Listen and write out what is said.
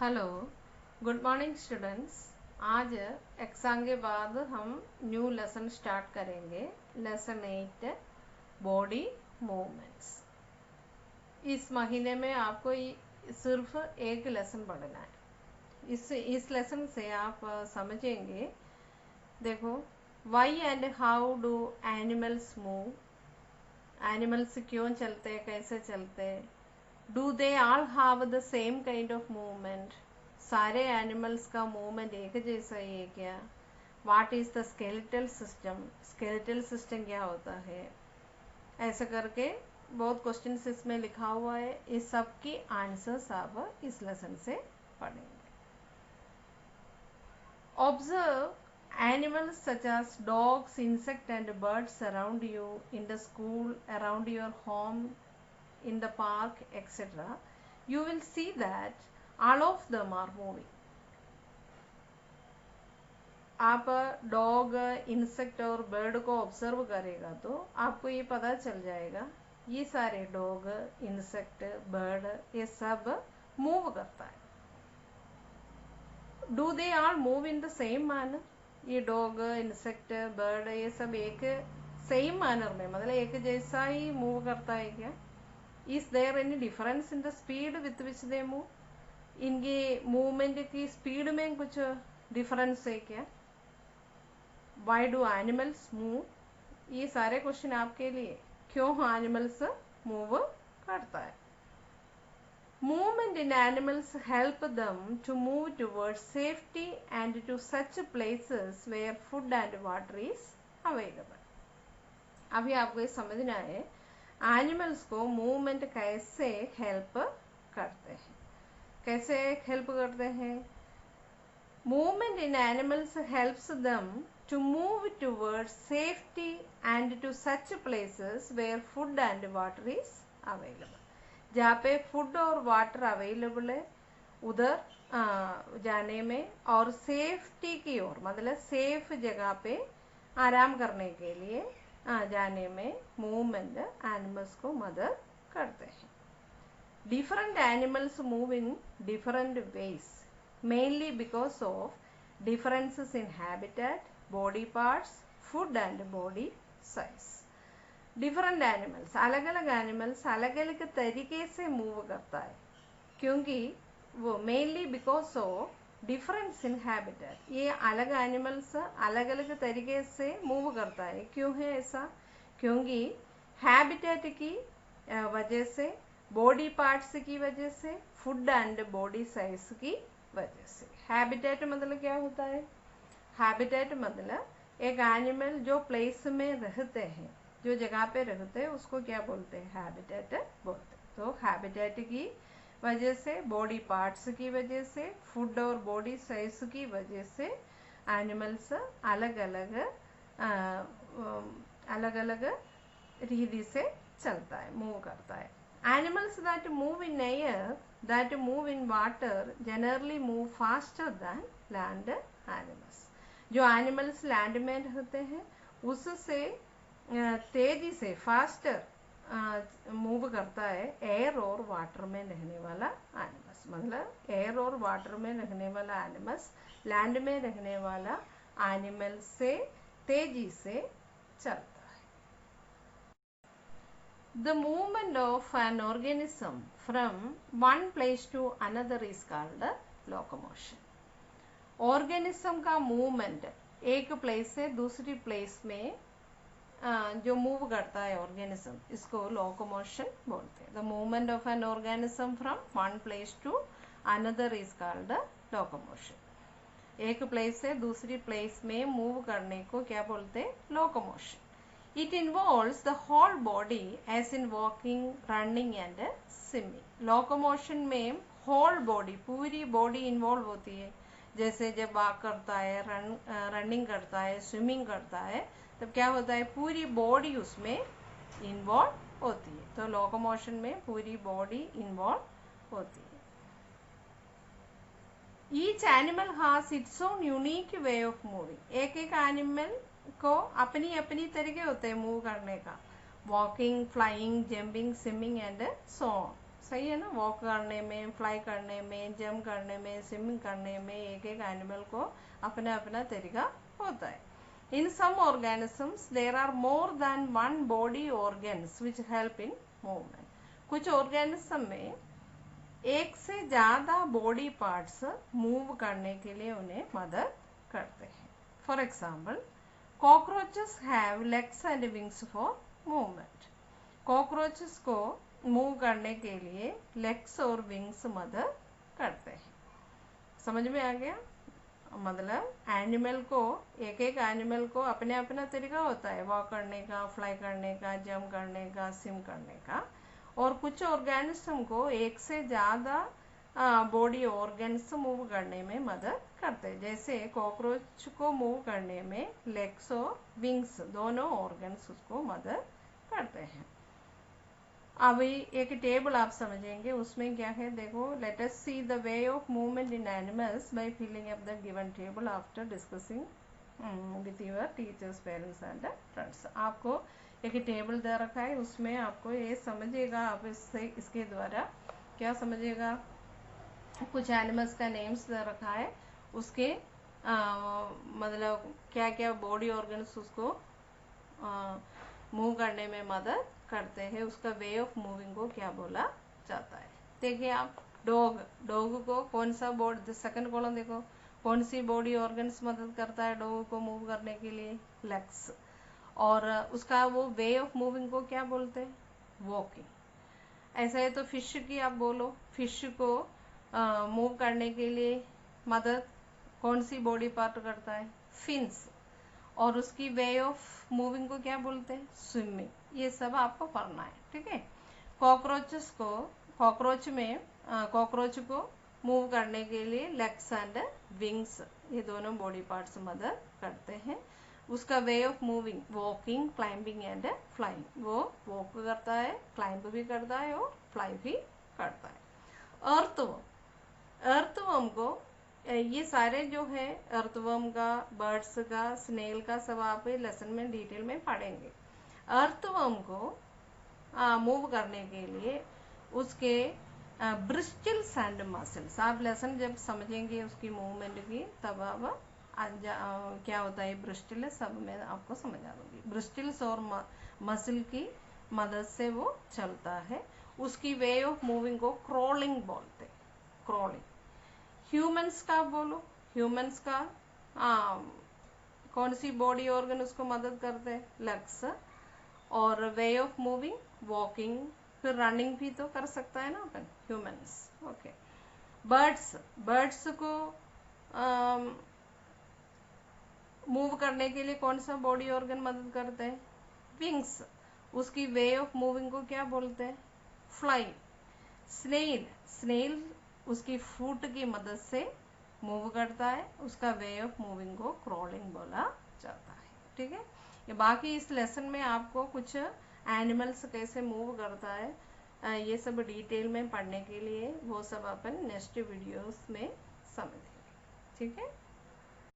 Hello, good morning students. आज exam के बाद हम न्यू लेसन स्टार्ट करेंगे। Lesson 8 body movements. इस महीने में आपको सिर्फ एक लेसन पढ़ना है। इस लेसन से आप समझेंगे। देखो, why and how do animals move. Animals क्यों चलते हैं, कैसे चलते हैं। Do they all have the same kind of movement. सारे एनिमल्स का मूवमेंट एक जैसा ही है क्या। What is the skeletal system. Skeletal system क्या होता है। ऐसा करके बहुत क्वेश्चंस इसमें लिखा हुआ है। इस सब की आंसर्स आप इस लेसन से पढ़ेंगे। Observe animals such as dogs, insects and birds around you in the school, around your home, in the park, etc. You will see that all of them are moving. आप dog, insect और bird को observe करेगा तो आपको ये पता चल जाएगा ये सारे डॉग, इंसेक्ट, बर्ड ये सब मूव करता है। Do they are move in the same manner. ये डॉग, इंसेक्ट, बर्ड ये सब एक सेम मैनर में, मतलब एक जैसा ही मूव करता है क्या। Is there any difference in the speed with which they move. इनकी मूवमेंट की स्पीड में कुछ डिफरेंस है क्या। Why do animals move. ये सारे क्वेश्चन आपके लिए, क्यों एनिमल्स मूव करता है। Movement in animals help them to move towards safety and to such places where food and water is available. अभी आपको ये समझना है एनिमल्स को मूवमेंट कैसे हेल्प करते हैं। कैसे हेल्प करते हैं। Movement in animals helps them to move towards safety and to such places where food and water is available. जहाँ पे फूड और वाटर अवेलेबल है उधर जाने में, और सेफ्टी की ओर, मतलब सेफ जगह पे आराम करने के लिए जाने में मूवमेंट एनिमल्स को मदद करते हैं। Different animals move in different ways, mainly because of differences in habitat, body parts, food and body size. Different animals, अलग अलग एनिमल्स अलग अलग तरीके से मूव करता है, क्योंकि वो mainly because of difference in habitat. ये अलग एनिमल्स अलग अलग तरीके से मूव करता है। क्यों है ऐसा। क्योंकि हैबिटेट की वजह से, बॉडी पार्ट्स की वजह से, फूड एंड बॉडी साइज की वजह से। हैबिटेट मतलब क्या होता है। हैबिटेट मतलब एक एनिमल जो प्लेस में रहते हैं, जो जगह पे रहते हैं, उसको क्या बोलते हैं, हैबिटेट बोलते हैं। तो हैबिटेट की वजह से, बॉडी पार्ट्स की वजह से, फूड और बॉडी साइज की वजह से एनिमल्स अलग अलग रीति से चलता है, मूव करता है। Animals that move in air, that move in water generally move faster than land animals. जो एनिमल्स लैंड में रहते हैं उससे तेजी से, फास्टर मूव करता है एयर और वाटर में रहने वाला एनिमल्स। मतलब एयर और वाटर में रहने वाला एनिमल्स लैंड में रहने वाला एनिमल से तेजी से चलता है। The movement of an organism from one place to another is called locomotion. Organism का मूवमेंट एक प्लेस से दूसरी प्लेस में जो मूव करता है ऑर्गेनिज्म, इसको लोकोमोशन बोलते हैं। The movement of an organism from one place to another is called locomotion. एक प्लेस से दूसरी प्लेस में मूव करने को क्या बोलते हैं, locomotion. It involves the whole body as in walking, running and swimming. Locomotion में whole body, पूरी body involve होती है। जैसे जब वॉक करता है, रनिंग करता है, स्विमिंग करता है, तब क्या होता है, पूरी बॉडी उसमें इन्वॉल्व होती है। तो लोकोमोशन में पूरी बॉडी इन्वॉल्व होती है। Each animal has its own unique way of moving. एक एक एनिमल को अपनी अपनी तरीके होते हैं मूव करने का। Walking, flying, jumping, swimming and so on. सही है ना। वॉक करने में, फ्लाई करने में, जंप करने में, स्विमिंग करने में एक एक एनिमल को अपना अपना तरीका होता है। In some organisms there are more than one body organs which help in movement. कुछ ऑर्गेनिज्म में एक से ज़्यादा बॉडी पार्ट्स मूव करने के लिए उन्हें मदद करते हैं। For example, cockroaches have legs and wings for movement. Cockroaches को मूव करने के लिए लेग्स और विंग्स मदद करते हैं। समझ में आ गया? मतलब एनिमल को, एक एक एनिमल को अपने अपना तरीका होता है वॉक करने का, फ्लाई करने का, जंप करने का, स्विम करने का। और कुछ ऑर्गेनिज्म को एक से ज़्यादा बॉडी ऑर्गन्स मूव करने में मदद करते हैं। जैसे कॉकरोच को मूव करने में लेग्स और विंग्स दोनों ऑर्गन्स उसको मदद करते हैं। अभी एक टेबल आप समझेंगे, उसमें क्या है देखो। Let us see the way of movement in animals by filling up the given table after discussing with your teachers, parents and friends. आपको एक टेबल दे रखा है, उसमें आपको ये समझिएगा, आप इसके द्वारा क्या समझिएगा। कुछ एनिमल्स का नेम्स दे रखा है, उसके मतलब क्या क्या बॉडी ऑर्गन्स उसको मूव करने में मदद करते हैं, उसका वे ऑफ मूविंग को क्या बोला जाता है। देखिए आप, डॉग को कौन सा बॉडी, सेकंड कॉलम देखो, कौन सी बॉडी ऑर्गन्स मदद करता है डॉग को मूव करने के लिए? लेग्स। और उसका वो वे ऑफ मूविंग को क्या बोलते हैं? वॉकिंग। ऐसा है तो फिश की आप बोलो, फिश को मूव करने के लिए मदद कौन सी बॉडी पार्ट करता है? फिन्स। और उसकी वे ऑफ मूविंग को क्या बोलते हैं? स्विमिंग। ये सब आपको पढ़ना है, ठीक है। कॉकरोच को मूव करने के लिए लेग्स एंड विंग्स, ये दोनों बॉडी पार्ट्स मदद करते हैं। उसका way of moving, walking, climbing and flying. वो वॉक करता है, क्लाइंब भी करता है और फ्लाई भी करता है। अर्थवर्म को, ये सारे जो है अर्थवर्म का, बर्ड्स का, स्नेल का, सब आप लेसन में डिटेल में पढ़ेंगे। अर्थवर्म को मूव करने के लिए उसके ब्रिस्टल्स एंड मसल्स, आप लेसन जब समझेंगे उसकी मूवमेंट की, तब आप क्या होता है ब्रिस्टल, सब मैं आपको समझा दूंगी। ब्रिस्टल्स और मसल की मदद से वो चलता है। उसकी वे ऑफ मूविंग को क्रॉलिंग बोलते हैं, क्रॉलिंग। ह्यूमंस का बोलो, ह्यूमंस का कौन सी बॉडी ऑर्गन उसको मदद करते हैं? लेग्स। और वे ऑफ मूविंग, वॉकिंग, फिर रनिंग भी तो कर सकता है ना अपन, ह्यूमंस। ओके। बर्ड्स को मूव करने के लिए कौन सा बॉडी ऑर्गन मदद करते हैं? विंग्स। उसकी वे ऑफ मूविंग को क्या बोलते हैं? फ्लाइंग। स्नेल उसकी फुट की मदद से मूव करता है, उसका वे ऑफ मूविंग को क्रॉलिंग बोला जाता है, ठीक है। ये बाकी इस लेसन में आपको कुछ एनिमल्स कैसे मूव करता है ये सब डिटेल में पढ़ने के लिए वो सब अपन नेक्स्ट वीडियोस में समझेंगे, ठीक है।